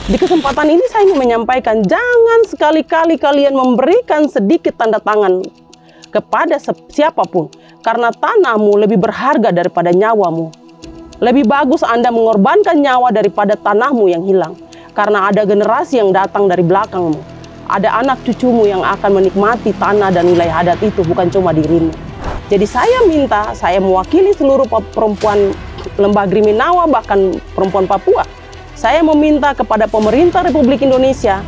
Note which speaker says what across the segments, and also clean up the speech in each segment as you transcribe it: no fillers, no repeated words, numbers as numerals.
Speaker 1: Di kesempatan ini saya ingin menyampaikan, jangan sekali-kali kalian memberikan sedikit tanda tangan kepada siapapun, karena tanahmu lebih berharga daripada nyawamu. Lebih bagus Anda mengorbankan nyawa daripada tanahmu yang hilang, karena ada generasi yang datang dari belakangmu. Ada anak cucumu yang akan menikmati tanah dan wilayah adat itu, bukan cuma dirimu. Jadi saya mewakili seluruh perempuan Lembah Griminawa, bahkan perempuan Papua. Saya meminta kepada pemerintah Republik Indonesia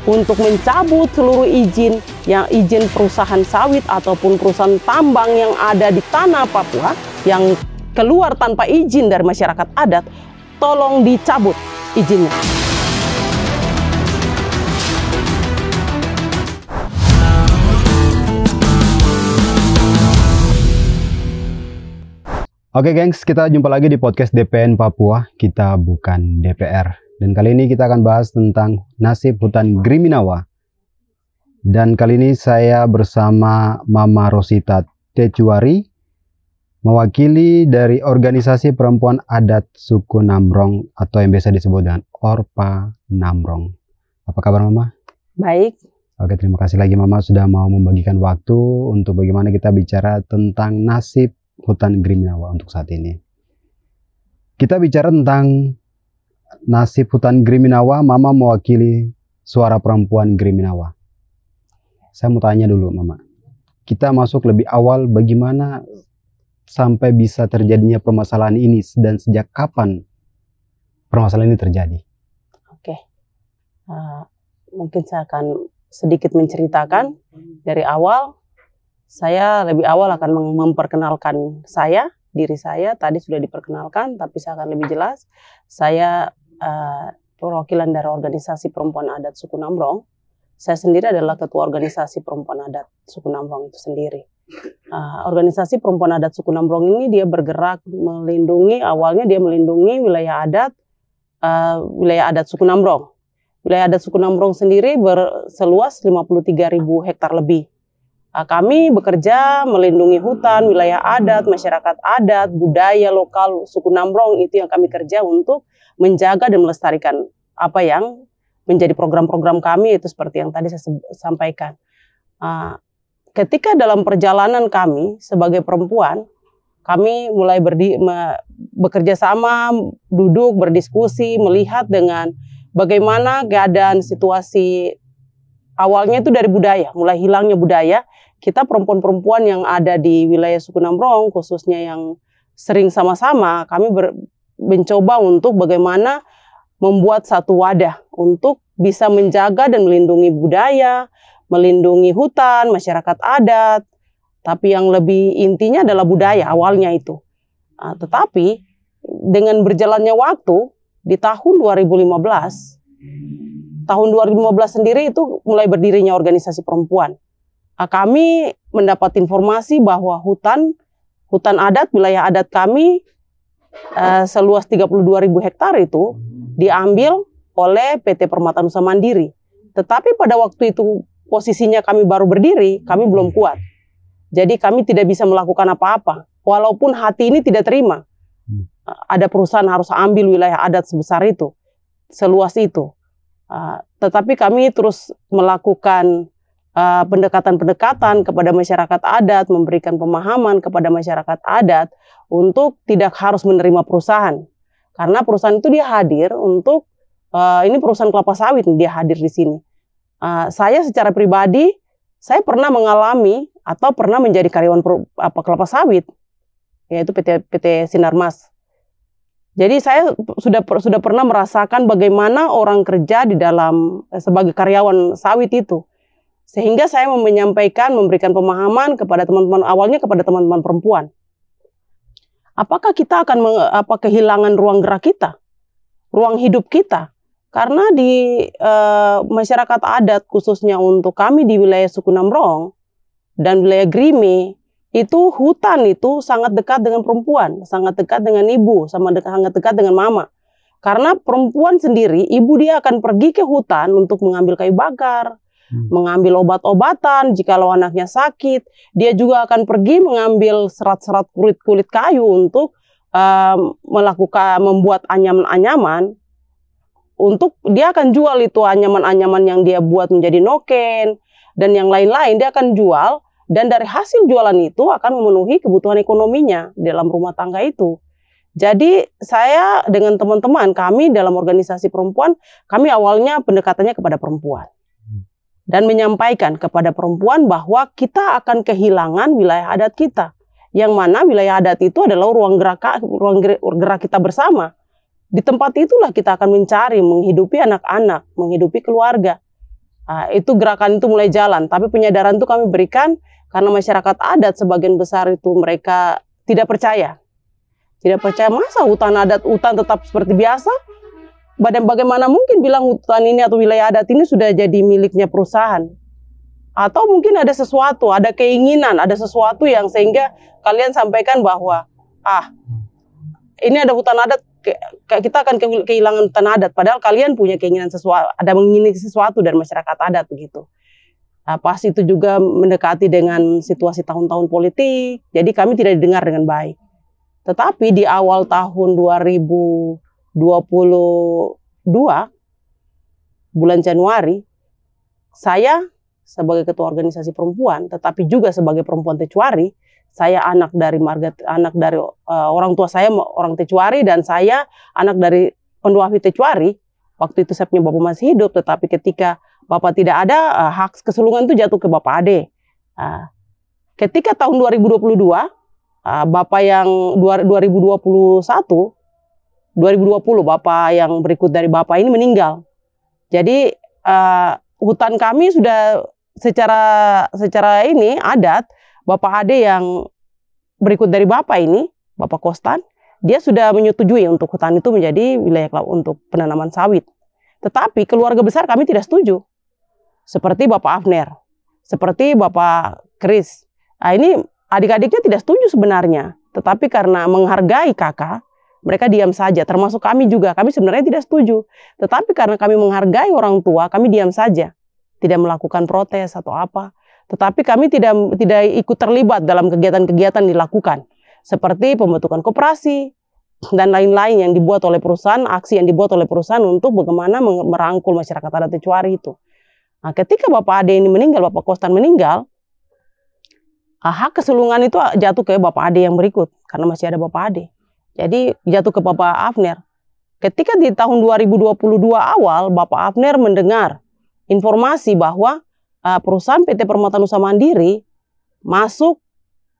Speaker 1: untuk mencabut seluruh izin perusahaan sawit ataupun perusahaan tambang yang ada di tanah Papua yang keluar tanpa izin dari masyarakat adat. Tolong dicabut izinnya.
Speaker 2: Oke gengs, kita jumpa lagi di podcast DPN Papua, kita bukan DPR. Dan kali ini kita akan bahas tentang nasib hutan Griminawa. Dan kali ini saya bersama Mama Rosita Tecuari, mewakili dari organisasi perempuan adat suku Namrong atau yang biasa disebut dengan Orpa Namrong. Apa kabar Mama?
Speaker 1: Baik.
Speaker 2: Oke, terima kasih lagi Mama sudah mau membagikan waktu untuk bagaimana kita bicara tentang nasib hutan Griminawa untuk saat ini. Kita bicara tentang nasib hutan Griminawa, Mama mewakili suara perempuan Griminawa. Saya mau tanya dulu Mama, kita masuk lebih awal bagaimana sampai bisa terjadinya permasalahan ini dan sejak kapan permasalahan ini terjadi?
Speaker 1: Oke, mungkin saya akan sedikit menceritakan dari awal. Saya lebih awal akan memperkenalkan diri saya. Tadi sudah diperkenalkan, tapi saya akan lebih jelas. Saya perwakilan dari organisasi perempuan adat suku Namrong. Saya sendiri adalah ketua organisasi perempuan adat suku Namrong itu sendiri. Organisasi perempuan adat suku Namrong ini dia bergerak awalnya dia melindungi wilayah adat suku Namrong. Wilayah adat suku Namrong sendiri seluas 53.000 hektar lebih. Kami bekerja melindungi hutan, wilayah adat, masyarakat adat, budaya lokal suku Namrong, itu yang kami kerja untuk menjaga dan melestarikan apa yang menjadi program-program kami, itu seperti yang tadi saya sampaikan. Ketika dalam perjalanan kami sebagai perempuan, kami mulai bekerja sama, duduk, berdiskusi, melihat dengan bagaimana keadaan situasi awalnya itu dari budaya, mulai hilangnya budaya. Kita perempuan-perempuan yang ada di wilayah suku Namrong, khususnya yang sering sama-sama, kami mencoba untuk bagaimana membuat satu wadah untuk bisa menjaga dan melindungi budaya, melindungi hutan, masyarakat adat. Tapi yang lebih intinya adalah budaya awalnya itu. Tetapi dengan berjalannya waktu, di tahun 2015 sendiri itu mulai berdirinya organisasi perempuan. Kami mendapat informasi bahwa hutan adat, wilayah adat kami seluas 32.000 hektar itu diambil oleh PT Permata Nusa Mandiri. Tetapi pada waktu itu posisinya kami baru berdiri, kami belum kuat. Jadi kami tidak bisa melakukan apa-apa. Walaupun hati ini tidak terima. Ada perusahaan harus ambil wilayah adat sebesar itu, seluas itu. Tetapi kami terus melakukan pendekatan-pendekatan kepada masyarakat adat, memberikan pemahaman kepada masyarakat adat untuk tidak harus menerima perusahaan. Karena perusahaan itu dia hadir untuk, ini perusahaan kelapa sawit, dia hadir di sini. Saya secara pribadi, saya pernah mengalami atau pernah menjadi karyawan kelapa sawit, yaitu PT Sinarmas. Jadi saya sudah pernah merasakan bagaimana orang kerja di dalam sebagai karyawan sawit itu. Sehingga saya memberikan pemahaman kepada teman-teman, awalnya kepada teman-teman perempuan. Apakah kita akan kehilangan ruang gerak kita, ruang hidup kita? Karena di masyarakat adat, khususnya untuk kami di wilayah suku Namrong dan wilayah Grimi, itu hutan itu sangat dekat dengan perempuan, sangat dekat dengan ibu, sangat dekat dengan mama. Karena perempuan sendiri, ibu dia akan pergi ke hutan untuk mengambil kayu bakar, mengambil obat-obatan jikalau anaknya sakit. Dia juga akan pergi mengambil serat-serat kulit kayu untuk membuat anyaman-anyaman untuk dia akan jual itu anyaman-anyaman yang dia buat menjadi noken dan yang lain-lain, dia akan jual, dan dari hasil jualan itu akan memenuhi kebutuhan ekonominya dalam rumah tangga itu. Jadi saya dengan teman-teman kami dalam organisasi perempuan, kami awalnya pendekatannya kepada perempuan. Dan menyampaikan kepada perempuan bahwa kita akan kehilangan wilayah adat kita. Yang mana wilayah adat itu adalah ruang gerak kita bersama. Di tempat itulah kita akan mencari, menghidupi anak-anak, menghidupi keluarga. Itu gerakan itu mulai jalan, tapi penyadaran itu kami berikan karena masyarakat adat sebagian besar itu mereka tidak percaya. Tidak percaya, masa hutan adat, hutan tetap seperti biasa? Bagaimana mungkin bilang hutan ini atau wilayah adat ini sudah jadi miliknya perusahaan? Atau mungkin ada sesuatu, ada keinginan, ada sesuatu yang sehingga kalian sampaikan bahwa ini ada hutan adat, kita akan kehilangan hutan adat. Padahal kalian punya keinginan sesuatu, ada menginginkan sesuatu dari masyarakat adat begitu. Pas itu juga mendekati dengan situasi tahun-tahun politik, jadi kami tidak didengar dengan baik. Tetapi di awal tahun 2022, bulan Januari, saya sebagai ketua organisasi perempuan, tetapi juga sebagai perempuan Tecuari, saya anak dari orang tua saya orang Tecuari, dan saya anak dari Penduafi Tecuari. Waktu itu saya punya bapak masih hidup, tetapi ketika bapak tidak ada, hak kesulungan itu jatuh ke bapak ade. Ketika tahun 2022, bapak yang 2020 bapak yang berikut dari bapak ini meninggal. Jadi hutan kami sudah secara ini adat, bapak ade yang berikut dari bapak ini, bapak Kostan, dia sudah menyetujui untuk hutan itu menjadi wilayah untuk penanaman sawit. Tetapi keluarga besar kami tidak setuju. Seperti bapak Afner, seperti bapak Kris. Ini adik-adiknya tidak setuju sebenarnya, tetapi karena menghargai kakak, mereka diam saja, termasuk kami juga. Kami sebenarnya tidak setuju, tetapi karena kami menghargai orang tua, kami diam saja, tidak melakukan protes atau apa. Tetapi kami tidak ikut terlibat dalam kegiatan-kegiatan dilakukan, seperti pembentukan koperasi dan lain-lain yang dibuat oleh perusahaan, aksi yang dibuat oleh perusahaan untuk bagaimana merangkul masyarakat adat Tecuari itu. Nah, ketika bapak ade ini meninggal, bapak Kostan meninggal, hak kesulungan itu jatuh ke bapak ade yang berikut, karena masih ada bapak ade. Jadi jatuh ke bapak Afner. Ketika di tahun 2022 awal, bapak Afner mendengar informasi bahwa perusahaan PT Permata Nusa Mandiri masuk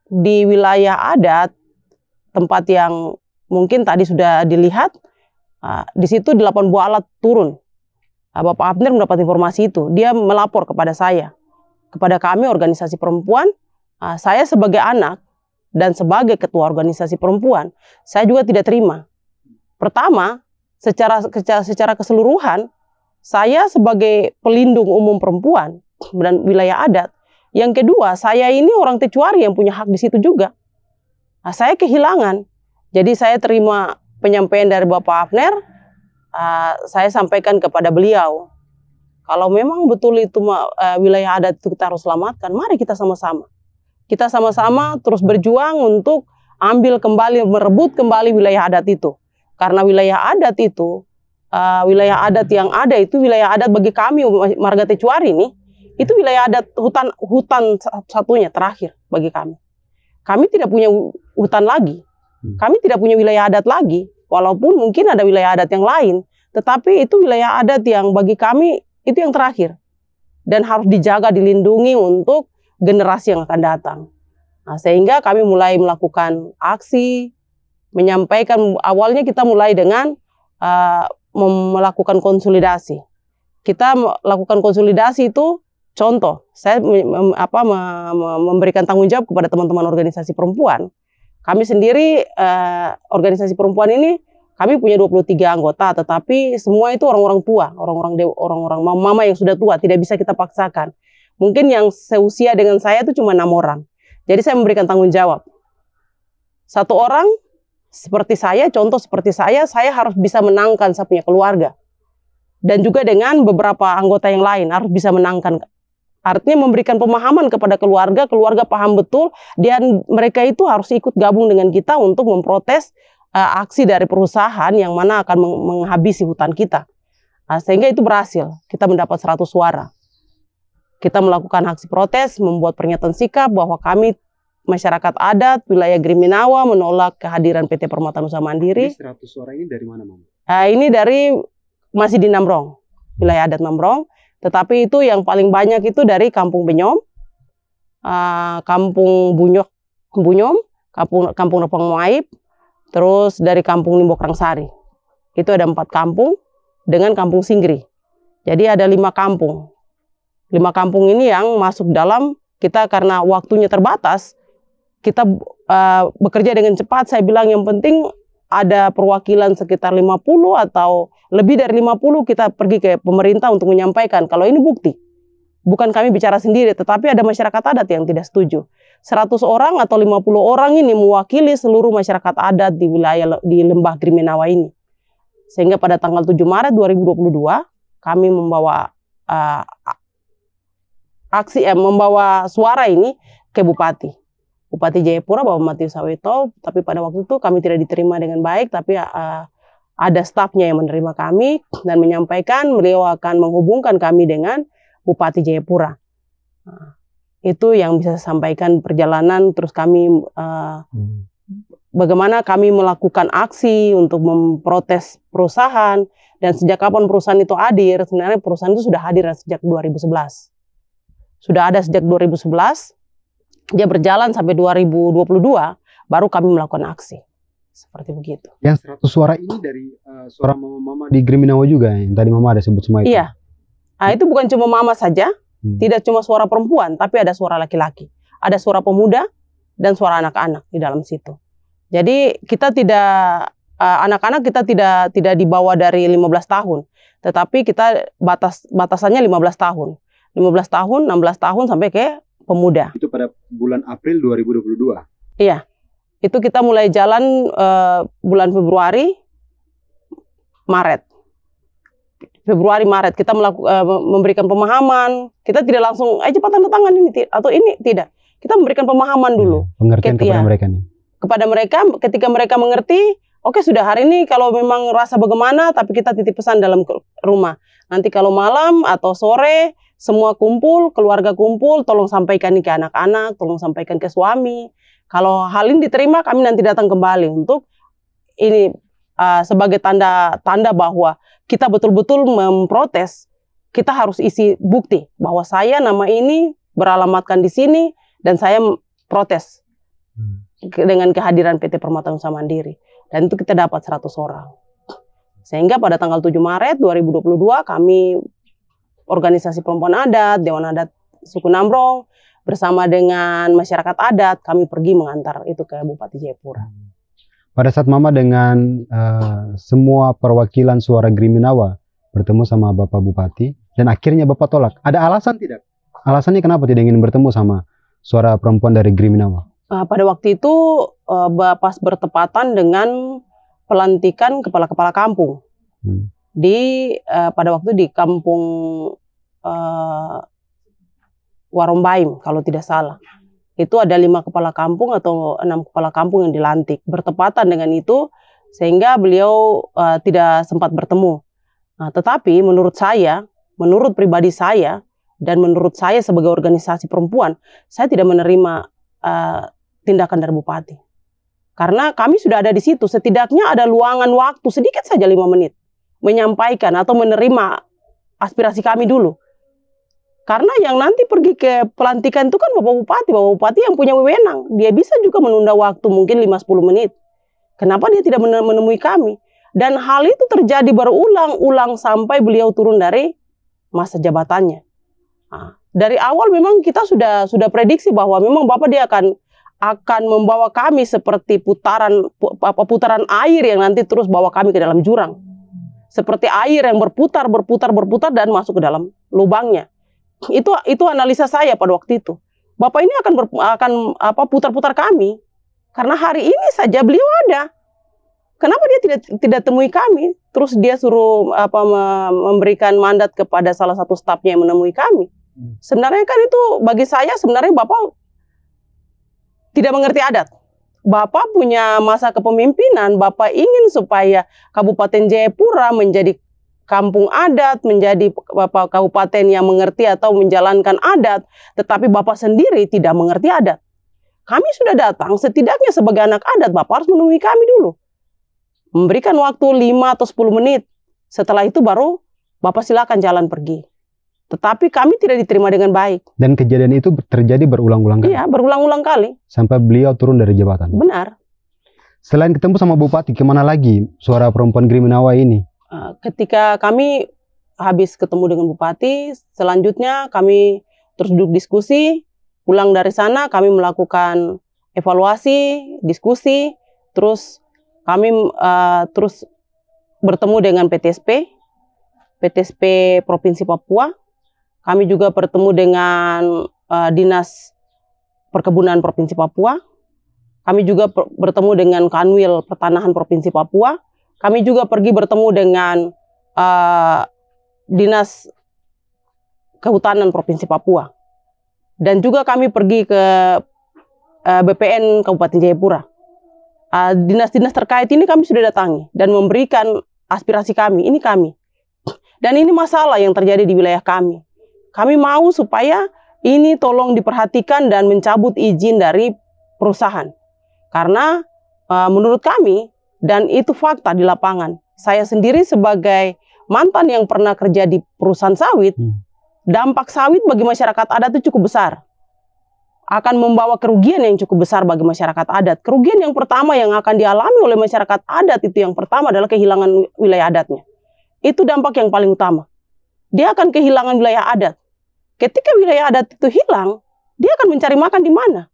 Speaker 1: di wilayah adat, tempat yang mungkin tadi sudah dilihat, di situ 8 buah alat turun. Bapak Afner mendapat informasi itu, dia melapor kepada saya, kepada kami organisasi perempuan. Saya sebagai anak dan sebagai ketua organisasi perempuan, saya juga tidak terima. Pertama, secara keseluruhan, saya sebagai pelindung umum perempuan dan wilayah adat. Yang kedua, saya ini orang Tecuari yang punya hak di situ juga. Saya kehilangan. Jadi saya terima penyampaian dari Bapak Afner, saya sampaikan kepada beliau, kalau memang betul itu wilayah adat itu kita harus selamatkan, mari kita sama-sama. Kita sama-sama terus berjuang untuk ambil kembali, merebut kembali wilayah adat itu. Karena wilayah adat itu, wilayah adat yang ada itu wilayah adat bagi kami marga Tecuari ini, itu wilayah adat hutan satunya terakhir bagi kami. Kami tidak punya hutan lagi, kami tidak punya wilayah adat lagi, walaupun mungkin ada wilayah adat yang lain, tetapi itu wilayah adat yang bagi kami itu yang terakhir. Dan harus dijaga, dilindungi untuk generasi yang akan datang. Sehingga kami mulai melakukan aksi, menyampaikan, awalnya kita mulai dengan melakukan konsolidasi. Kita melakukan konsolidasi itu, contoh, saya memberikan tanggung jawab kepada teman-teman organisasi perempuan. Kami sendiri, organisasi perempuan ini, kami punya 23 anggota, tetapi semua itu orang-orang tua, orang-orang mama yang sudah tua, tidak bisa kita paksakan. Mungkin yang seusia dengan saya itu cuma 6 orang. Jadi saya memberikan tanggung jawab. Satu orang seperti saya, contoh seperti saya harus bisa menangkan saya punya keluarga. Dan juga dengan beberapa anggota yang lain harus bisa menangkan. Artinya memberikan pemahaman kepada keluarga, keluarga paham betul, dan mereka itu harus ikut gabung dengan kita untuk memprotes aksi dari perusahaan yang mana akan menghabisi hutan kita. Sehingga itu berhasil, kita mendapat 100 suara. Kita melakukan aksi protes, membuat pernyataan sikap bahwa kami masyarakat adat wilayah Griminawa menolak kehadiran PT Permata Nusa Mandiri.
Speaker 2: 100 suara ini dari mana, Mama?
Speaker 1: Ini dari masih di Nambrong, wilayah adat Nambrong. Tetapi itu yang paling banyak itu dari Kampung Benyom, Kampung Bunyom, Kampung Repang Muaib, terus dari Kampung Limbok Rangsari. Itu ada 4 kampung dengan Kampung Singgri. Jadi ada 5 kampung. 5 kampung ini yang masuk dalam kita karena waktunya terbatas, kita bekerja dengan cepat. Saya bilang yang penting ada perwakilan sekitar 50 atau lebih dari 50 kita pergi ke pemerintah untuk menyampaikan kalau ini bukti. Bukan kami bicara sendiri, tetapi ada masyarakat adat yang tidak setuju. 100 orang atau 50 orang ini mewakili seluruh masyarakat adat di wilayah di Lembah Griminawa ini. Sehingga pada tanggal 7 Maret 2022 kami membawa membawa suara ini ke Bupati Jayapura, Bapak Matius Saweto. Tapi pada waktu itu kami tidak diterima dengan baik, tapi ada stafnya yang menerima kami dan menyampaikan beliau akan menghubungkan kami dengan Bupati Jayapura. Itu yang bisa saya sampaikan perjalanan, terus kami bagaimana kami melakukan aksi untuk memprotes perusahaan, dan sejak kapan perusahaan itu hadir. Sebenarnya perusahaan itu sudah hadir sejak 2011. Sudah ada sejak 2011, dia berjalan sampai 2022, baru kami melakukan aksi. Seperti begitu.
Speaker 2: Yang 100 suara ini dari suara mama-mama di Griminawa juga, yang tadi Mama ada sebut semua itu?
Speaker 1: Iya. Itu bukan cuma mama saja, tidak cuma suara perempuan, tapi ada suara laki-laki. Ada suara pemuda dan suara anak-anak di dalam situ. Jadi kita tidak, anak-anak kita tidak di bawah dari 15 tahun. Tetapi kita batasannya 15 tahun. 15 tahun, 16 tahun sampai ke pemuda.
Speaker 2: Itu pada bulan April 2022?
Speaker 1: Iya. Itu kita mulai jalan bulan Februari, Maret. Februari-Maret kita memberikan pemahaman. Kita tidak langsung, cepat tanda tangan ini atau ini, tidak. Kita memberikan pemahaman dulu.
Speaker 2: Pengertian kepada mereka nih.
Speaker 1: Kepada mereka, ketika mereka mengerti, oke, sudah hari ini kalau memang rasa bagaimana, tapi kita titip pesan dalam rumah. Nanti kalau malam atau sore, semua kumpul, keluarga kumpul, tolong sampaikan ini ke anak-anak, tolong sampaikan ke suami. Kalau hal ini diterima, kami nanti datang kembali untuk ini sebagai tanda bahwa kita betul-betul memprotes. Kita harus isi bukti bahwa saya nama ini beralamatkan di sini dan saya protes dengan kehadiran PT Permata Nusa Mandiri. Dan itu kita dapat 100 orang. Sehingga pada tanggal 7 Maret 2022 kami organisasi perempuan adat, Dewan Adat Suku Nambrong, bersama dengan masyarakat adat, kami pergi mengantar itu ke Bupati Jayapura.
Speaker 2: Pada saat Mama dengan semua perwakilan suara Griminawa bertemu sama Bapak Bupati, dan akhirnya Bapak tolak, ada alasan tidak? Alasannya kenapa tidak ingin bertemu sama suara perempuan dari Griminawa?
Speaker 1: Pada waktu itu pas bertepatan dengan pelantikan kepala-kepala kampung. Pada waktu di Kampung Warombaim kalau tidak salah. Itu ada 5 kepala kampung atau 6 kepala kampung yang dilantik. Bertepatan dengan itu sehingga beliau tidak sempat bertemu. Tetapi menurut saya, menurut pribadi saya, dan menurut saya sebagai organisasi perempuan, saya tidak menerima tindakan dari Bupati. Karena kami sudah ada di situ, setidaknya ada luangan waktu sedikit saja 5 menit. Menyampaikan atau menerima aspirasi kami dulu. Karena yang nanti pergi ke pelantikan itu kan Bapak Bupati yang punya wewenang. Dia bisa juga menunda waktu mungkin 5-10 menit. Kenapa dia tidak menemui kami? Dan hal itu terjadi berulang-ulang sampai beliau turun dari masa jabatannya. Dari awal memang kita sudah prediksi bahwa memang Bapak dia akan membawa kami seperti putaran air yang nanti terus bawa kami ke dalam jurang. Seperti air yang berputar dan masuk ke dalam lubangnya. Itu analisa saya pada waktu itu. Bapak ini akan putar-putar kami karena hari ini saja beliau ada. Kenapa dia tidak temui kami? Terus dia suruh memberikan mandat kepada salah satu stafnya yang menemui kami. Sebenarnya kan itu bagi saya sebenarnya Bapak tidak mengerti adat. Bapak punya masa kepemimpinan, Bapak ingin supaya Kabupaten Jayapura menjadi kampung adat, menjadi kabupaten yang mengerti atau menjalankan adat, tetapi Bapak sendiri tidak mengerti adat. Kami sudah datang, setidaknya sebagai anak adat, Bapak harus menemui kami dulu. Memberikan waktu 5 atau 10 menit. Setelah itu baru Bapak silakan jalan pergi. Tetapi kami tidak diterima dengan baik.
Speaker 2: Dan kejadian itu terjadi berulang-ulang kali?
Speaker 1: Iya, berulang-ulang kali.
Speaker 2: Sampai beliau turun dari jabatan?
Speaker 1: Benar.
Speaker 2: Selain ketemu sama Bupati, kemana lagi suara perempuan Griminawa ini?
Speaker 1: Ketika kami habis ketemu dengan Bupati, selanjutnya kami terus duduk diskusi. Pulang dari sana kami melakukan evaluasi, diskusi, terus kami terus bertemu dengan PTSP Provinsi Papua. Kami juga bertemu dengan Dinas Perkebunan Provinsi Papua. Kami juga bertemu dengan Kanwil Pertanahan Provinsi Papua. Kami juga pergi bertemu dengan Dinas Kehutanan Provinsi Papua. Dan juga kami pergi ke BPN Kabupaten Jayapura. Dinas-dinas terkait ini kami sudah datangi dan memberikan aspirasi kami. Ini kami. Dan ini masalah yang terjadi di wilayah kami. Kami mau supaya ini tolong diperhatikan dan mencabut izin dari perusahaan. Karena menurut kami, dan itu fakta di lapangan, saya sendiri sebagai mantan yang pernah kerja di perusahaan sawit, dampak sawit bagi masyarakat adat itu cukup besar. Akan membawa kerugian yang cukup besar bagi masyarakat adat. Kerugian yang pertama yang akan dialami oleh masyarakat adat itu yang pertama adalah kehilangan wilayah adatnya. Itu dampak yang paling utama. Dia akan kehilangan wilayah adat. Ketika wilayah adat itu hilang, dia akan mencari makan di mana?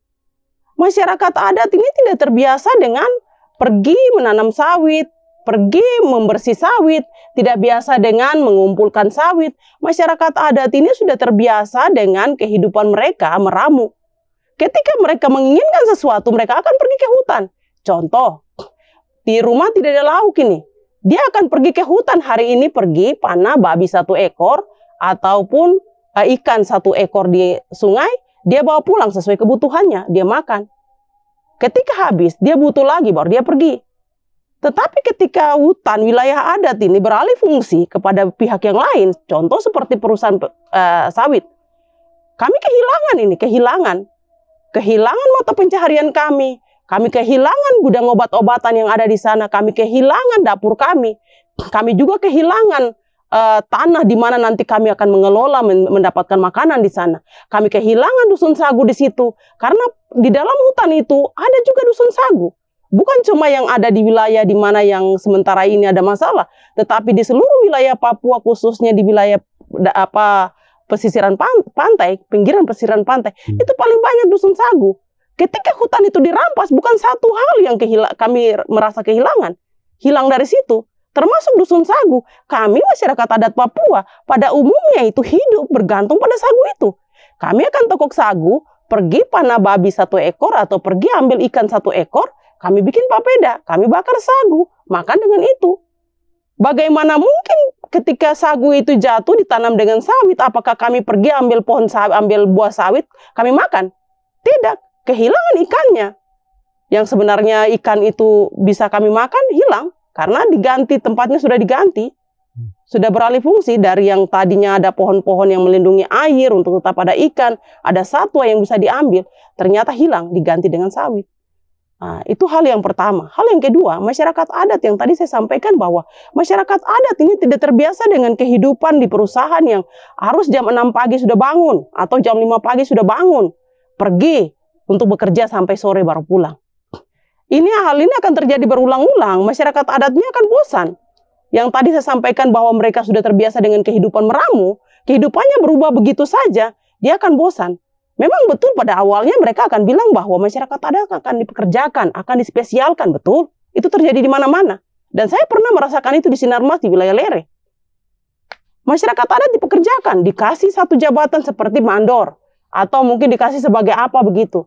Speaker 1: Masyarakat adat ini tidak terbiasa dengan pergi menanam sawit, pergi membersih sawit, tidak biasa dengan mengumpulkan sawit. Masyarakat adat ini sudah terbiasa dengan kehidupan mereka meramu. Ketika mereka menginginkan sesuatu, mereka akan pergi ke hutan. Contoh, di rumah tidak ada lauk ini. Dia akan pergi ke hutan, hari ini pergi panah babi 1 ekor, ataupun ikan 1 ekor di sungai, dia bawa pulang sesuai kebutuhannya, dia makan. Ketika habis, dia butuh lagi, baru dia pergi. Tetapi ketika hutan, wilayah adat ini beralih fungsi kepada pihak yang lain, contoh seperti perusahaan sawit, kami kehilangan ini, kehilangan mata pencaharian kami kehilangan gudang obat-obatan yang ada di sana, kami kehilangan dapur kami juga kehilangan tanah di mana nanti kami akan mengelola, mendapatkan makanan di sana. Kami kehilangan dusun sagu di situ, karena di dalam hutan itu ada juga dusun sagu. Bukan cuma yang ada di wilayah di mana yang sementara ini ada masalah, tetapi di seluruh wilayah Papua, khususnya di wilayah pesisiran pantai, pinggiran pesisiran pantai, itu paling banyak dusun sagu. Ketika hutan itu dirampas, bukan satu hal yang kami merasa kehilangan, hilang dari situ. Termasuk dusun sagu. Kami masyarakat adat Papua pada umumnya itu hidup bergantung pada sagu itu. Kami akan tokok sagu, pergi panah babi 1 ekor atau pergi ambil ikan 1 ekor, kami bikin papeda, kami bakar sagu, makan dengan itu. Bagaimana mungkin ketika sagu itu jatuh ditanam dengan sawit, apakah kami pergi ambil pohon sawit, ambil buah sawit, kami makan? Tidak, kehilangan ikannya. Yang sebenarnya ikan itu bisa kami makan, hilang. Karena diganti, tempatnya sudah diganti. Sudah beralih fungsi dari yang tadinya ada pohon-pohon yang melindungi air untuk tetap ada ikan, ada satwa yang bisa diambil, ternyata hilang, diganti dengan sawit. Nah, itu hal yang pertama. Hal yang kedua, masyarakat adat yang tadi saya sampaikan bahwa masyarakat adat ini tidak terbiasa dengan kehidupan di perusahaan yang harus jam 6 pagi sudah bangun, atau jam 5 pagi sudah bangun, pergi untuk bekerja sampai sore baru pulang. Hal ini akan terjadi berulang-ulang, masyarakat adatnya akan bosan. Yang tadi saya sampaikan bahwa mereka sudah terbiasa dengan kehidupan meramu, kehidupannya berubah begitu saja, dia akan bosan. Memang betul pada awalnya mereka akan bilang bahwa masyarakat adat akan dipekerjakan, akan dispesialkan, betul. Itu terjadi di mana-mana. Dan saya pernah merasakan itu di Sinarmas, di wilayah Lere. Masyarakat adat dipekerjakan, dikasih 1 jabatan seperti mandor, atau mungkin dikasih sebagai apa begitu.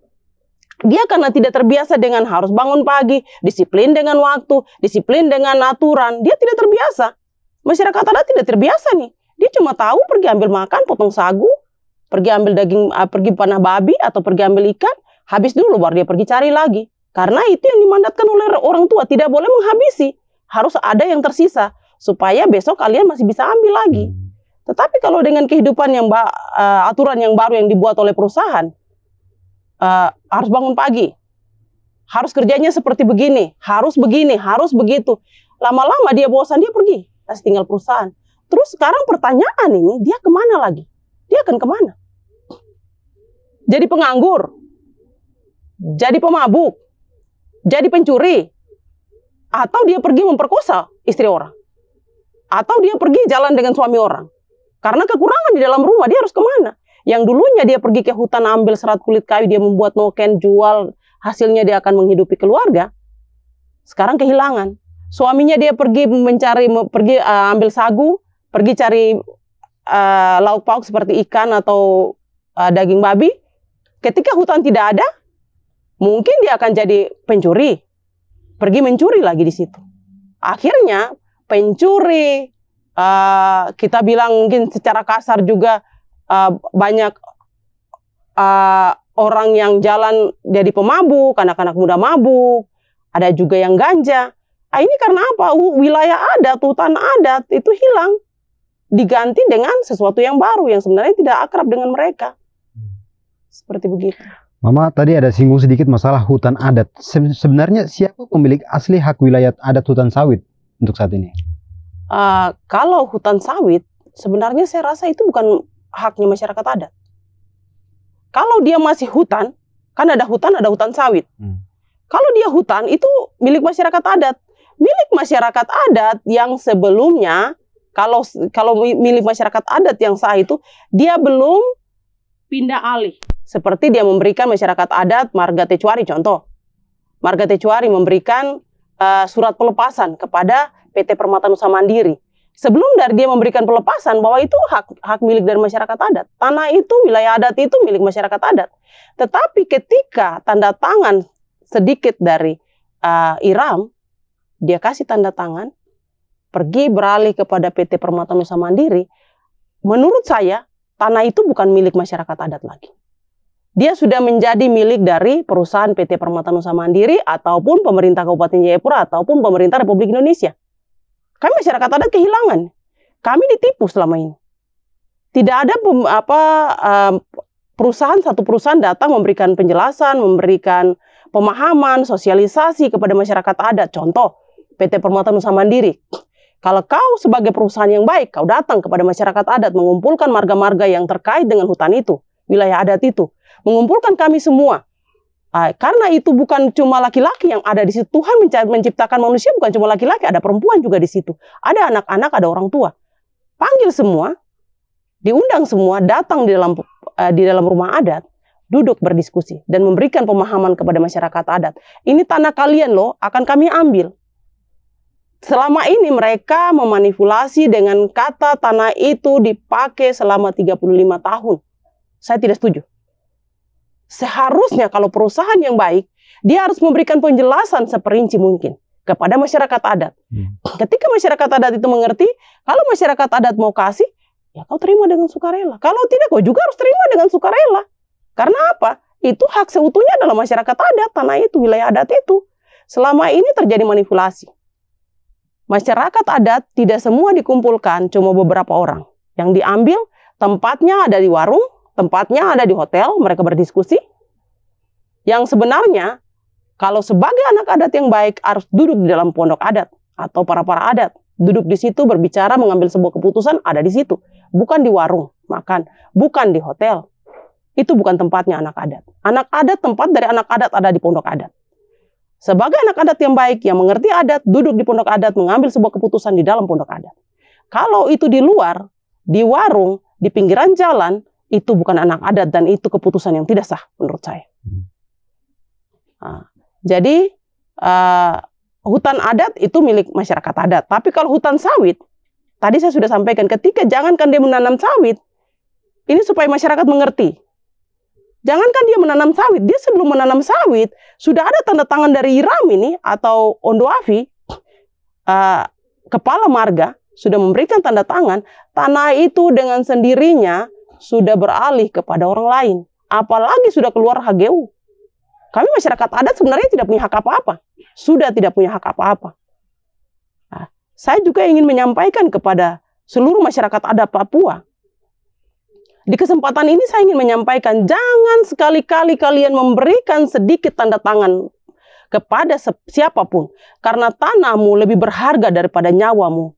Speaker 1: Dia karena tidak terbiasa dengan harus bangun pagi, disiplin dengan waktu, disiplin dengan aturan, dia tidak terbiasa. Masyarakat adat tidak terbiasa nih. Dia cuma tahu pergi ambil makan, potong sagu, pergi ambil daging, pergi panah babi, atau pergi ambil ikan, habis dulu baru dia pergi cari lagi. Karena itu yang dimandatkan oleh orang tua, tidak boleh menghabisi, harus ada yang tersisa. supaya besok kalian masih bisa ambil lagi. Tetapi kalau dengan kehidupan yang aturan yang baru yang dibuat oleh perusahaan, harus bangun pagi, harus kerjanya seperti begini, harus begitu. Lama-lama dia bosan, dia pergi, kasih tinggal perusahaan. Terus sekarang pertanyaan ini, dia kemana lagi? Dia akan kemana? Jadi penganggur, jadi pemabuk, jadi pencuri, atau dia pergi memperkosa istri orang, atau dia pergi jalan dengan suami orang. Karena kekurangan di dalam rumah, dia harus kemana? Yang dulunya dia pergi ke hutan ambil serat kulit kayu, dia membuat noken, jual, hasilnya dia akan menghidupi keluarga. Sekarang kehilangan. Suaminya dia pergi ambil sagu, pergi cari lauk pauk seperti ikan atau daging babi. Ketika hutan tidak ada, mungkin dia akan jadi pencuri, pergi mencuri lagi di situ. Akhirnya pencuri, kita bilang mungkin secara kasar juga banyak orang yang jalan jadi pemabuk, anak-anak muda mabuk, ada juga yang ganja. Ini karena apa? Wilayah adat, hutan adat itu hilang, diganti dengan sesuatu yang baru yang sebenarnya tidak akrab dengan mereka. Seperti begitu.
Speaker 2: Mama tadi ada singgung sedikit masalah hutan adat. Sebenarnya siapa pemilik asli hak wilayah adat hutan sawit untuk saat ini?
Speaker 1: Kalau hutan sawit, sebenarnya saya rasa itu bukan haknya masyarakat adat. Kalau dia masih hutan, kan ada hutan sawit. Kalau dia hutan, itu milik masyarakat adat. Milik masyarakat adat yang sebelumnya, kalau milik masyarakat adat yang sah itu, dia belum pindah alih. Seperti dia memberikan masyarakat adat Marga Tecuari, contoh. Marga Tecuari memberikan surat pelepasan kepada PT Permata Nusa Mandiri. Sebelum dari dia memberikan pelepasan bahwa itu hak milik dari masyarakat adat. Tanah itu, wilayah adat itu milik masyarakat adat. Tetapi ketika tanda tangan sedikit dari Iram, dia kasih tanda tangan, pergi beralih kepada PT Permata Nusa Mandiri, menurut saya tanah itu bukan milik masyarakat adat lagi. Dia sudah menjadi milik dari perusahaan PT Permata Nusa Mandiri ataupun pemerintah Kabupaten Jayapura ataupun pemerintah Republik Indonesia. Kami masyarakat adat kehilangan. Kami ditipu selama ini. Tidak ada satu perusahaan datang memberikan penjelasan, memberikan pemahaman, sosialisasi kepada masyarakat adat. Contoh, PT Permata Nusa Mandiri. Kalau kau sebagai perusahaan yang baik, kau datang kepada masyarakat adat, mengumpulkan marga-marga yang terkait dengan hutan itu, wilayah adat itu. Mengumpulkan kami semua. Karena itu bukan cuma laki-laki yang ada di situ. Tuhan menciptakan manusia bukan cuma laki-laki, ada perempuan juga di situ. Ada anak-anak, ada orang tua. Panggil semua, diundang semua, datang di dalam rumah adat, duduk berdiskusi dan memberikan pemahaman kepada masyarakat adat. Ini tanah kalian loh, akan kami ambil. Selama ini mereka memanipulasi dengan kata tanah itu dipakai selama 35 tahun. Saya tidak setuju. Seharusnya kalau perusahaan yang baik, dia harus memberikan penjelasan seperinci mungkin kepada masyarakat adat. Ketika masyarakat adat itu mengerti, kalau masyarakat adat mau kasih, ya kau terima dengan sukarela. Kalau tidak, kau juga harus terima dengan sukarela. Karena apa? Itu hak seutuhnya adalah masyarakat adat, tanah itu, wilayah adat itu. Selama ini terjadi manipulasi. Masyarakat adat tidak semua dikumpulkan, cuma beberapa orang. Yang diambil tempatnya ada di warung, tempatnya ada di hotel, mereka berdiskusi. Yang sebenarnya, kalau sebagai anak adat yang baik, harus duduk di dalam pondok adat, atau para adat. Duduk di situ, berbicara, mengambil sebuah keputusan, ada di situ. Bukan di warung, makan. Bukan di hotel. Itu bukan tempatnya anak adat. Anak adat, tempat dari anak adat ada di pondok adat. Sebagai anak adat yang baik, yang mengerti adat, duduk di pondok adat, mengambil sebuah keputusan di dalam pondok adat. Kalau itu di luar, di warung, di pinggiran jalan, itu bukan anak adat dan itu keputusan yang tidak sah menurut saya. Jadi hutan adat itu milik masyarakat adat. Tapi kalau hutan sawit, tadi saya sudah sampaikan, ketika jangankan dia menanam sawit, ini supaya masyarakat mengerti. Jangankan dia menanam sawit, dia sebelum menanam sawit, sudah ada tanda tangan dari Iram ini, atau Ondo Afi, kepala marga, sudah memberikan tanda tangan, tanah itu dengan sendirinya sudah beralih kepada orang lain. Apalagi sudah keluar HGU. Kami masyarakat adat sebenarnya tidak punya hak apa-apa. Sudah tidak punya hak apa-apa. saya juga ingin menyampaikan kepada seluruh masyarakat adat Papua. Di kesempatan ini saya ingin menyampaikan, jangan sekali-kali kalian memberikan sedikit tanda tangan kepada siapapun. Karena tanahmu lebih berharga daripada nyawamu.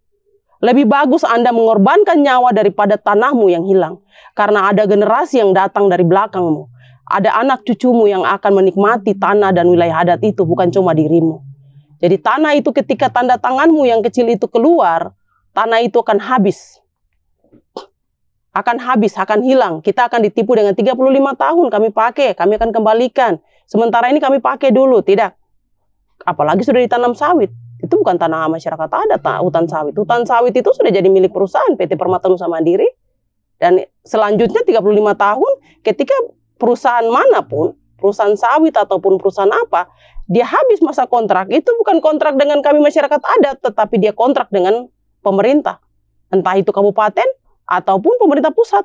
Speaker 1: Lebih bagus Anda mengorbankan nyawa daripada tanahmu yang hilang. Karena ada generasi yang datang dari belakangmu. Ada anak cucumu yang akan menikmati tanah dan wilayah adat itu, bukan cuma dirimu. Jadi tanah itu ketika tanda tanganmu yang kecil itu keluar, tanah itu akan habis. Akan habis, akan hilang. Kita akan ditipu dengan 35 tahun kami pakai, kami akan kembalikan. Sementara ini kami pakai dulu, tidak. Apalagi sudah ditanam sawit. Itu bukan tanah masyarakat adat, hutan sawit. Hutan sawit itu sudah jadi milik perusahaan PT Permata Nusa Mandiri. Dan selanjutnya 35 tahun ketika perusahaan manapun, perusahaan sawit ataupun perusahaan apa, dia habis masa kontrak, itu bukan kontrak dengan kami masyarakat adat, tetapi dia kontrak dengan pemerintah. Entah itu kabupaten ataupun pemerintah pusat.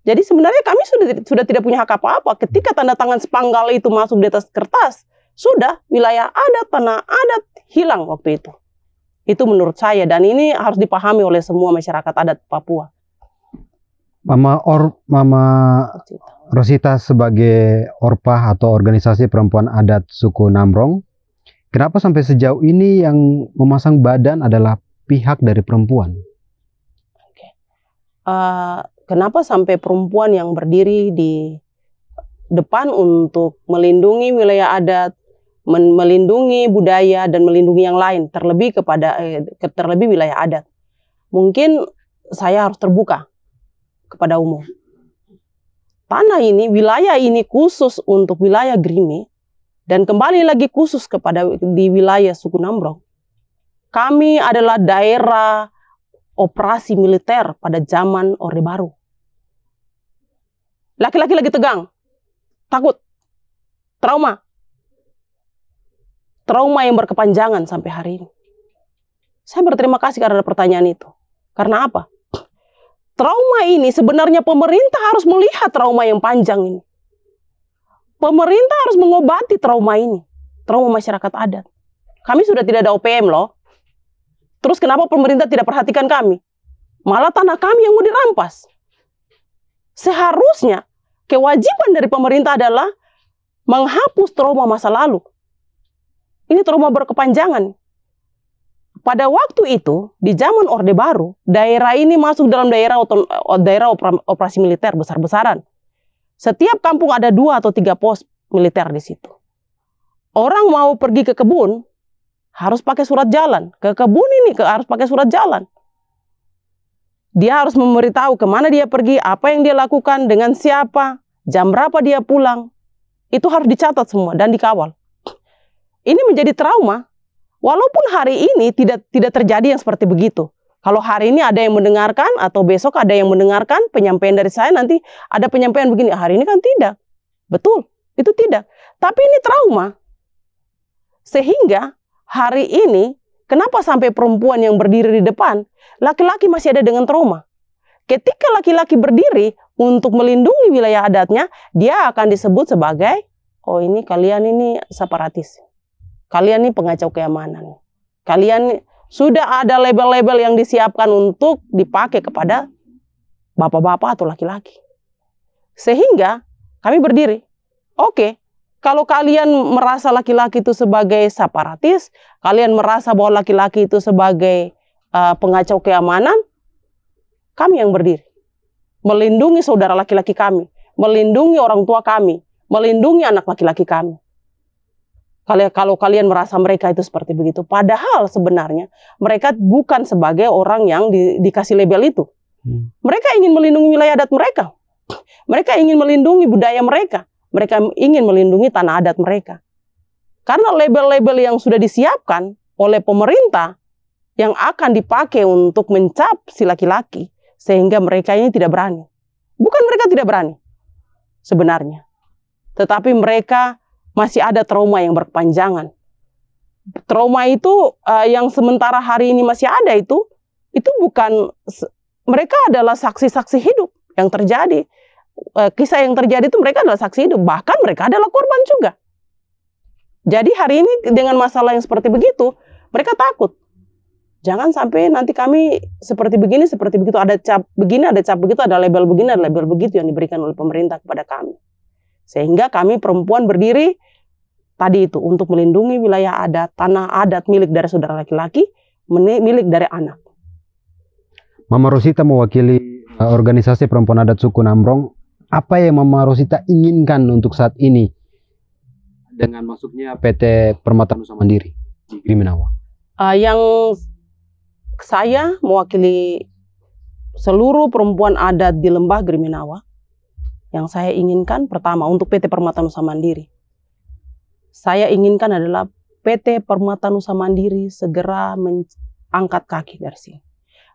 Speaker 1: Jadi sebenarnya kami sudah tidak punya hak apa-apa. Ketika tanda tangan sepanggal itu masuk di atas kertas, sudah wilayah adat, tanah adat hilang waktu itu. Itu menurut saya, dan ini harus dipahami oleh semua masyarakat adat Papua.
Speaker 2: Mama Rosita sebagai Orpah atau organisasi perempuan adat suku Namrong, kenapa sampai sejauh ini yang memasang badan adalah pihak dari perempuan?
Speaker 1: Kenapa sampai perempuan yang berdiri di depan untuk melindungi wilayah adat, melindungi budaya dan melindungi yang lain, terlebih wilayah adat. Mungkin saya harus terbuka kepada umum. Tanah ini, wilayah ini khusus untuk wilayah Grimi dan kembali lagi khusus di wilayah suku Namrong. Kami adalah daerah operasi militer pada zaman Orde Baru. Laki-laki lagi tegang, takut, trauma yang berkepanjangan sampai hari ini. Saya berterima kasih karena ada pertanyaan itu. Karena apa? Trauma ini sebenarnya pemerintah harus melihat trauma yang panjang ini. Pemerintah harus mengobati trauma ini, trauma masyarakat adat. Kami sudah tidak ada OPM loh. Terus kenapa pemerintah tidak perhatikan kami? Malah tanah kami yang mau dirampas. Seharusnya kewajiban dari pemerintah adalah menghapus trauma masa lalu. Ini trauma berkepanjangan. Pada waktu itu, di zaman Orde Baru, daerah ini masuk dalam daerah operasi militer besar-besaran. Setiap kampung ada 2 atau 3 pos militer di situ. Orang mau pergi ke kebun, harus pakai surat jalan. Ke kebun ini harus pakai surat jalan. Dia harus memberitahu kemana dia pergi, apa yang dia lakukan, dengan siapa, jam berapa dia pulang. Itu harus dicatat semua dan dikawal. Ini menjadi trauma. Walaupun hari ini tidak terjadi yang seperti begitu. Kalau hari ini ada yang mendengarkan atau besok ada yang mendengarkan penyampaian dari saya, nanti ada penyampaian begini, hari ini kan tidak. Betul, itu tidak. Tapi ini trauma. Sehingga hari ini, kenapa sampai perempuan yang berdiri di depan, laki-laki masih ada dengan trauma. Ketika laki-laki berdiri untuk melindungi wilayah adatnya, dia akan disebut sebagai, oh ini kalian ini separatis. Kalian ini pengacau keamanan. Kalian sudah ada label-label yang disiapkan untuk dipakai kepada bapak-bapak atau laki-laki. Sehingga kami berdiri. Oke, kalau kalian merasa laki-laki itu sebagai separatis, kalian merasa bahwa laki-laki itu sebagai pengacau keamanan, kami yang berdiri. Melindungi saudara laki-laki kami, melindungi orang tua kami, melindungi anak laki-laki kami. Kalau kalian merasa mereka itu seperti begitu, padahal sebenarnya mereka bukan sebagai orang yang dikasih label itu. Mereka ingin melindungi wilayah adat mereka. Mereka ingin melindungi budaya mereka. Mereka ingin melindungi tanah adat mereka. Karena label-label yang sudah disiapkan oleh pemerintah yang akan dipakai untuk mencap si laki-laki, sehingga mereka ini tidak berani. Bukan mereka tidak berani sebenarnya, tetapi mereka masih ada trauma yang berkepanjangan. Trauma itu yang sementara hari ini masih ada itu bukan, mereka adalah saksi-saksi hidup yang terjadi. Kisah yang terjadi itu mereka adalah saksi hidup, bahkan mereka adalah korban juga. Jadi hari ini dengan masalah yang seperti begitu, mereka takut. Jangan sampai nanti kami seperti begini, seperti begitu, ada cap begini, ada cap begitu, ada label begini, ada label begitu yang diberikan oleh pemerintah kepada kami. Sehingga kami perempuan berdiri tadi itu untuk melindungi wilayah adat, tanah adat milik dari saudara laki-laki, milik dari anak.
Speaker 2: Mama Rosita mewakili organisasi perempuan adat suku Nambrong. Apa yang Mama Rosita inginkan untuk saat ini dengan masuknya PT Permata Nusa Mandiri di Griminawa?
Speaker 1: Yang saya mewakili seluruh perempuan adat di Lembah Griminawa, yang saya inginkan pertama untuk PT Permata Nusa Mandiri. Saya inginkan adalah PT Permata Nusa Mandiri segera mengangkat kaki dari sini.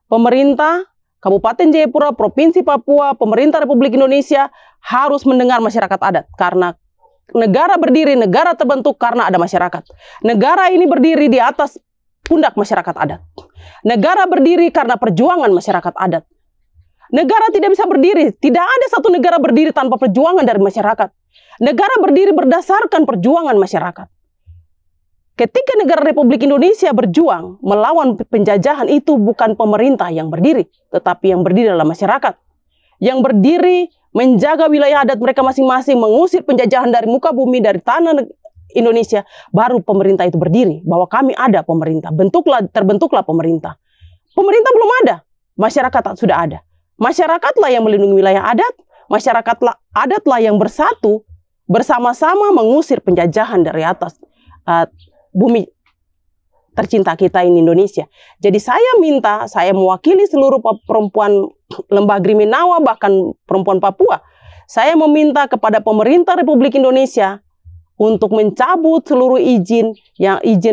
Speaker 1: Pemerintah Kabupaten Jayapura, Provinsi Papua, pemerintah Republik Indonesia harus mendengar masyarakat adat. Karena negara berdiri, negara terbentuk karena ada masyarakat. Negara ini berdiri di atas pundak masyarakat adat. Negara berdiri karena perjuangan masyarakat adat. Negara tidak bisa berdiri, tidak ada satu negara berdiri tanpa perjuangan dari masyarakat. Negara berdiri berdasarkan perjuangan masyarakat. Ketika negara Republik Indonesia berjuang melawan penjajahan, itu bukan pemerintah yang berdiri, tetapi yang berdiri adalah masyarakat. Yang berdiri menjaga wilayah adat mereka masing-masing, mengusir penjajahan dari muka bumi, dari tanah Indonesia, baru pemerintah itu berdiri, bahwa kami ada pemerintah, terbentuklah pemerintah. Pemerintah belum ada, masyarakat sudah ada. Masyarakatlah yang melindungi wilayah adat, masyarakatlah adatlah yang bersatu, bersama-sama mengusir penjajahan dari atas bumi tercinta kita ini Indonesia. Jadi saya mewakili seluruh perempuan Lembah Griminawa, bahkan perempuan Papua. Saya meminta kepada pemerintah Republik Indonesia untuk mencabut seluruh izin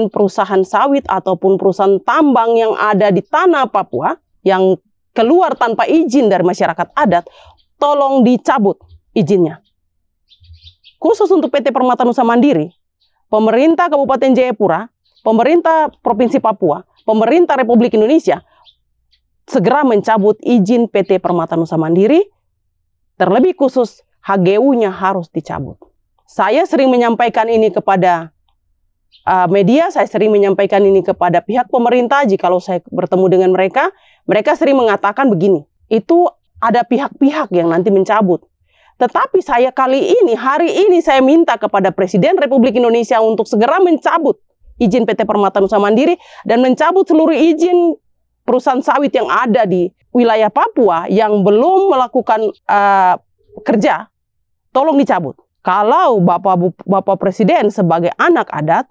Speaker 1: perusahaan sawit ataupun perusahaan tambang yang ada di tanah Papua yang keluar tanpa izin dari masyarakat adat, tolong dicabut izinnya. Khusus untuk PT Permata Nusa Mandiri, pemerintah Kabupaten Jayapura, pemerintah Provinsi Papua, pemerintah Republik Indonesia segera mencabut izin PT Permata Nusa Mandiri, terlebih khusus HGU-nya harus dicabut. Saya sering menyampaikan ini kepada media, saya sering menyampaikan ini kepada pihak pemerintah. Jikalau saya bertemu dengan mereka, mereka sering mengatakan begini, itu ada pihak-pihak yang nanti mencabut. Tetapi hari ini saya minta kepada Presiden Republik Indonesia untuk segera mencabut izin PT Permata Nusa Mandiri dan mencabut seluruh izin perusahaan sawit yang ada di wilayah Papua yang belum melakukan kerja, tolong dicabut. Kalau Bapak Presiden sebagai anak adat,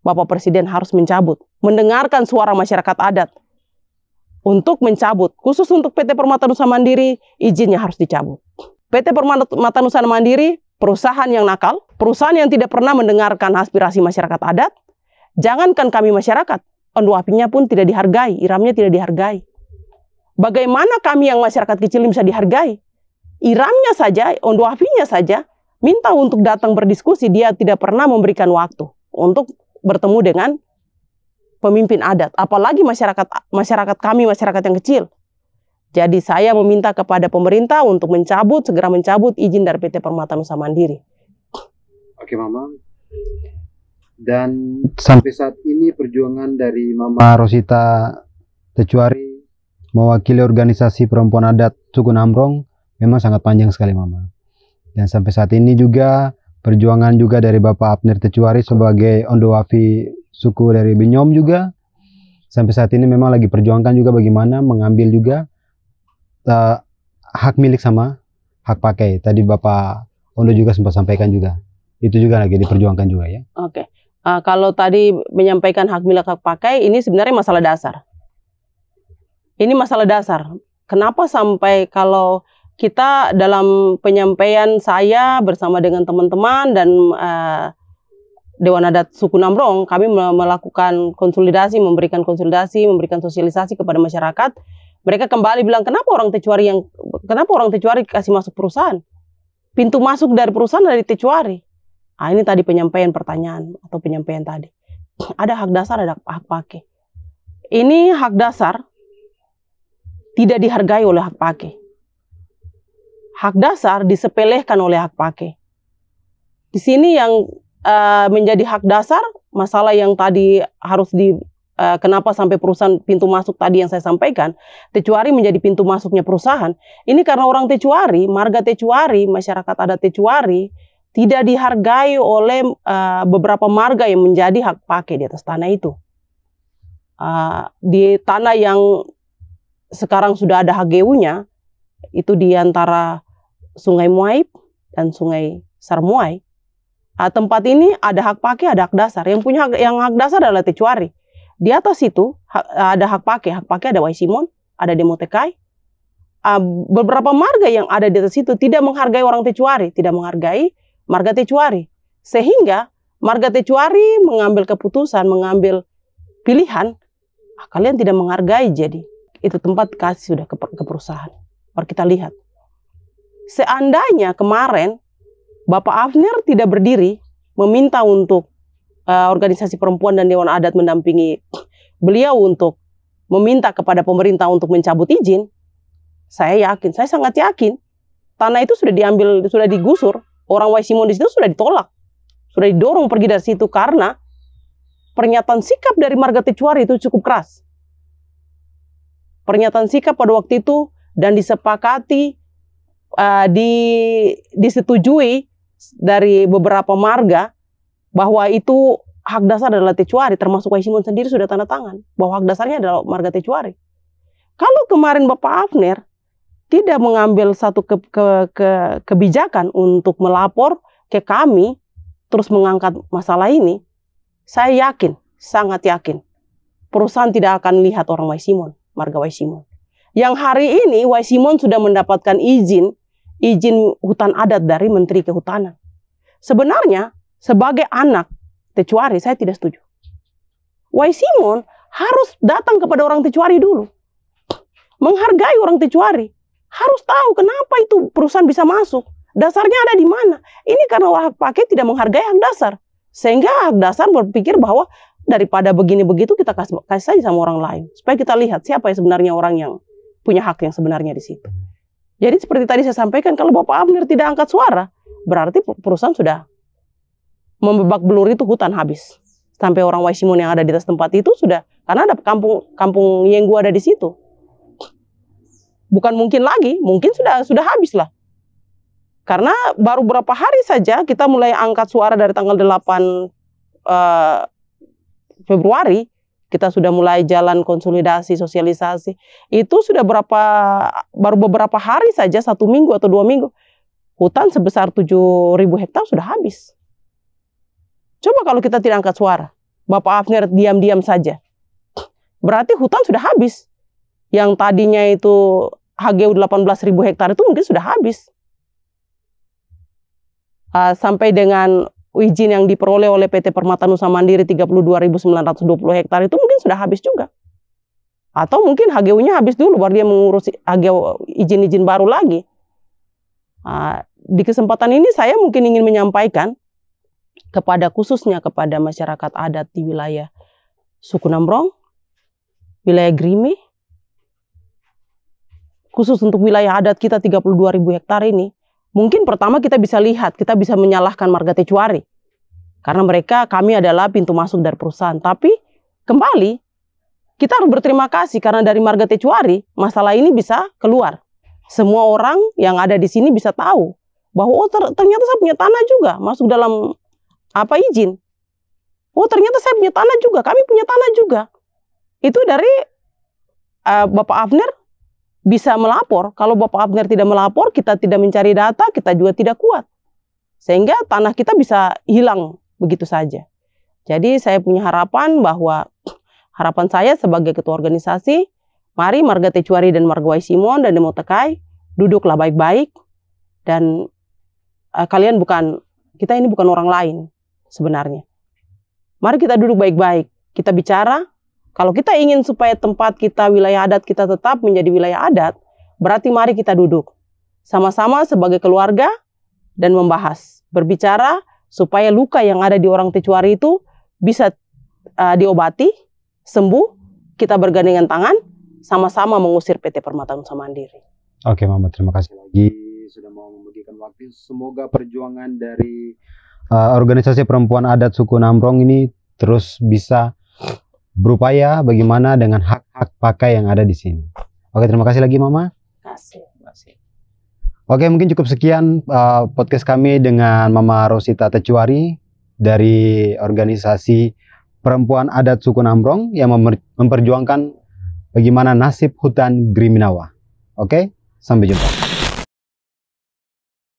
Speaker 1: Bapak Presiden harus mencabut, mendengarkan suara masyarakat adat untuk mencabut. Khusus untuk PT Permata Nusa Mandiri, izinnya harus dicabut. PT Permata Nusa Mandiri, perusahaan yang nakal, perusahaan yang tidak pernah mendengarkan aspirasi masyarakat adat. Jangankan kami masyarakat, onduapinya pun tidak dihargai, iramnya tidak dihargai. Bagaimana kami yang masyarakat kecil bisa dihargai? Iramnya saja, onduapinya saja, minta untuk datang berdiskusi, dia tidak pernah memberikan waktu untuk bertemu dengan pemimpin adat. Apalagi masyarakat kami, masyarakat yang kecil. Jadi saya meminta kepada pemerintah untuk segera mencabut izin dari PT Permata Nusa Mandiri.
Speaker 2: Oke Mama. Dan sampai saat ini perjuangan dari Mama Rosita Tecuari mewakili organisasi perempuan adat suku Nambrong memang sangat panjang sekali Mama. Dan sampai saat ini juga perjuangan juga dari Bapak Abner Tecuari sebagai Ondowafi suku dari Binyom juga sampai saat ini memang lagi perjuangkan juga bagaimana mengambil juga hak milik sama hak pakai. Tadi Bapak Ondo juga sempat sampaikan juga. Itu juga lagi diperjuangkan juga ya.
Speaker 1: Oke. Kalau tadi menyampaikan hak milik hak pakai, ini sebenarnya masalah dasar. Ini masalah dasar. Kenapa sampai kalau kita dalam penyampaian saya bersama dengan teman-teman dan Dewan Adat Suku Nambrong, kami melakukan konsolidasi, memberikan sosialisasi kepada masyarakat. Mereka kembali bilang, kenapa orang Tecuari kasih masuk perusahaan? Pintu masuk dari perusahaan dari Tecuari. Ini tadi penyampaian pertanyaan atau penyampaian tadi. Ada hak dasar, ada hak pakai. Ini hak dasar tidak dihargai oleh hak pakai. Hak dasar disepelekan oleh hak pakai. Di sini yang menjadi hak dasar, masalah yang tadi harus kenapa sampai perusahaan pintu masuk tadi yang saya sampaikan, Tecuari menjadi pintu masuknya perusahaan. Ini karena orang Tecuari, marga Tecuari, masyarakat adat Tecuari tidak dihargai oleh beberapa marga yang menjadi hak pakai di atas tanah itu. Di tanah yang sekarang sudah ada HGU-nya, itu di antara Sungai Muaib dan Sungai Sarmuai. Tempat ini ada hak pakai, ada hak dasar. Yang punya hak dasar adalah Tecuari. Di atas itu ada hak pakai ada Waisimon, ada Demotekai. Beberapa marga yang ada di atas itu tidak menghargai orang Tecuari, tidak menghargai marga Tecuari. Sehingga marga Tecuari mengambil keputusan, mengambil pilihan, kalian tidak menghargai, jadi itu tempat kasih sudah ke perusahaan. Baru kita lihat. Seandainya kemarin Bapak Afner tidak berdiri meminta untuk organisasi perempuan dan Dewan Adat mendampingi beliau untuk meminta kepada pemerintah untuk mencabut izin, saya sangat yakin, tanah itu sudah diambil, sudah digusur, orang Waisimon di situ sudah ditolak, sudah didorong pergi dari situ karena pernyataan sikap dari marga Tecuari itu cukup keras. Pernyataan sikap pada waktu itu dan disepakati, disetujui dari beberapa marga bahwa itu hak dasar adalah Tecuari, termasuk Waisimon sendiri sudah tanda tangan bahwa hak dasarnya adalah marga Tecuari. Kalau kemarin Bapak Afner tidak mengambil satu kebijakan untuk melapor ke kami, terus mengangkat masalah ini, saya yakin, sangat yakin, perusahaan tidak akan lihat orang Waisimon, marga Waisimon. Yang hari ini Waisimon sudah mendapatkan izin hutan adat dari Menteri Kehutanan. Sebenarnya sebagai anak Tecuari saya tidak setuju. Waisimon harus datang kepada orang Tecuari dulu, menghargai orang Tecuari, harus tahu kenapa itu perusahaan bisa masuk, dasarnya ada di mana. Ini karena hak pakai tidak menghargai hak dasar, sehingga hak dasar berpikir bahwa daripada begini begitu kita kasih saja sama orang lain, supaya kita lihat siapa yang sebenarnya orang yang punya hak yang sebenarnya di situ. Jadi seperti tadi saya sampaikan, kalau Bapak Afner tidak angkat suara, berarti perusahaan sudah membebak belur itu hutan habis. Sampai orang Waisimon yang ada di atas tempat itu sudah, karena ada kampung Yenggu ada di situ. Bukan mungkin lagi, mungkin sudah habis lah. Karena baru berapa hari saja kita mulai angkat suara dari tanggal 8 Februari, kita sudah mulai jalan konsolidasi, sosialisasi. Itu sudah baru beberapa hari saja, 1 minggu atau 2 minggu. Hutan sebesar 7.000 hektar sudah habis. Coba kalau kita tidak angkat suara, Bapak Afner diam-diam saja, berarti hutan sudah habis. Yang tadinya itu HGU 18.000 hektar itu mungkin sudah habis. Sampai dengan izin yang diperoleh oleh PT Permata Nusa Mandiri 32.920 hektar itu mungkin sudah habis juga. Atau mungkin HGU-nya habis dulu baru dia mengurus HGU izin-izin baru lagi. Di kesempatan ini saya mungkin ingin menyampaikan khususnya kepada masyarakat adat di wilayah Suku Nambrong, wilayah Grime, khusus untuk wilayah adat kita 32.000 hektar ini. Mungkin pertama kita bisa lihat, kita bisa menyalahkan marga Tecuari. Karena kami adalah pintu masuk dari perusahaan. Tapi kembali, kita harus berterima kasih karena dari marga Tecuari, masalah ini bisa keluar. Semua orang yang ada di sini bisa tahu bahwa ternyata saya punya tanah juga, masuk dalam izin. Oh ternyata saya punya tanah juga, kami punya tanah juga. Itu dari Bapak Afner bisa melapor. Kalau Bapak Afner tidak melapor, kita tidak mencari data, kita juga tidak kuat. Sehingga tanah kita bisa hilang begitu saja. Jadi saya punya harapan bahwa harapan saya sebagai ketua organisasi, mari marga Tecuari dan marga Waisimon dan Demotekai duduklah baik-baik. Dan kita ini bukan orang lain sebenarnya. Mari kita duduk baik-baik, kita bicara. Kalau kita ingin supaya tempat kita, wilayah adat kita tetap menjadi wilayah adat, berarti mari kita duduk sama-sama sebagai keluarga dan membahas, berbicara supaya luka yang ada di orang Tecuari itu bisa diobati, sembuh, kita bergandengan tangan, sama-sama mengusir PT Permata Nusa Mandiri.
Speaker 2: Oke Mama, terima kasih lagi sudah mau membagikan waktu. Semoga perjuangan dari organisasi perempuan adat Suku Nambrong ini terus bisa berupaya bagaimana dengan hak-hak pakai yang ada di sini. Oke, terima kasih lagi Mama.
Speaker 1: Kasih.
Speaker 2: Oke, mungkin cukup sekian podcast kami dengan Mama Rosita Tecuari dari organisasi Perempuan Adat Suku Nambrong yang memperjuangkan bagaimana nasib hutan Griminawa. Oke, sampai jumpa.